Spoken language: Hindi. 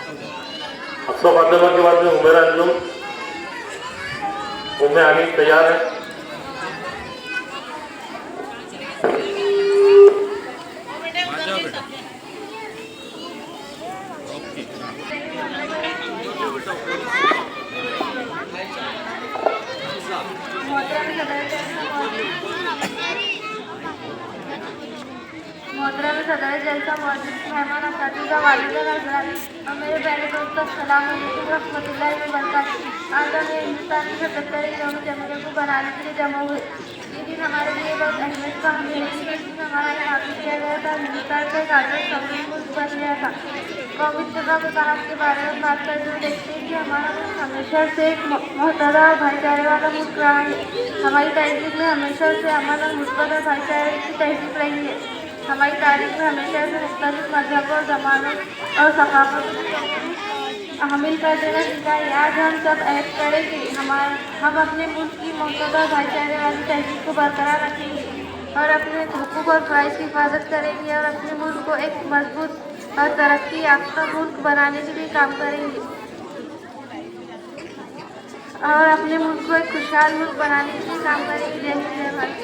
अफसर फातिमा के बाद में उमेर अंजुम, उम्मे आनी तैयार है। मोहतरम सदर जलसा मौजूद मेहमान असातिज़ा वालिदैन हज़रात और मेरे प्यारे दोस्तों अस्सलाम वालेकुम रहमतुल्लाहि व बरकातुहू। आज हम हिंदुस्तान के 77 यौम जमहूरियत को बनाने के लिए जमा हुए। ये दिन हमारे लिए बहुत अहमियत का हामिल है क्योंकि इसमें हमारा इनाम किया गया था। हिंदुस्तान का एक आज़ाद समृद्ध मुल्क बन गया था। कौमी इत्तेफ़ाक़ के बारे में बात करते हुए देखते हैं कि हमारा मुल्क हमेशा से एक मुतहदा और भाईचारे वाला मुल्क रहा है। हमारी तहज़ीब में हमेशा से अमन और मुस्बत और भाईचारे की तहज़ीब रही है। हमारी तारीख में हमेशा से मुख्तलिफ मजहब और ज़मानों और सक़ाफ़तों को हामिल कर देना सीखा है। आज हम सब अहद करें कि हम अपने मुल्क की मुतहदा भाईचारे वाली तहज़ीब को बरकरार रखेंगे और अपने हुकूक़ और फ़राइज़ की हिफाज़त करेंगे और अपने मुल्क को एक मजबूत और तरक्की याफ्ता मुल्क बनाने के लिए काम करेंगे और अपने मुल्क को एक खुशहाल मुल्क बनाने के लिए काम करेंगे। जय हिंद, जय भारत।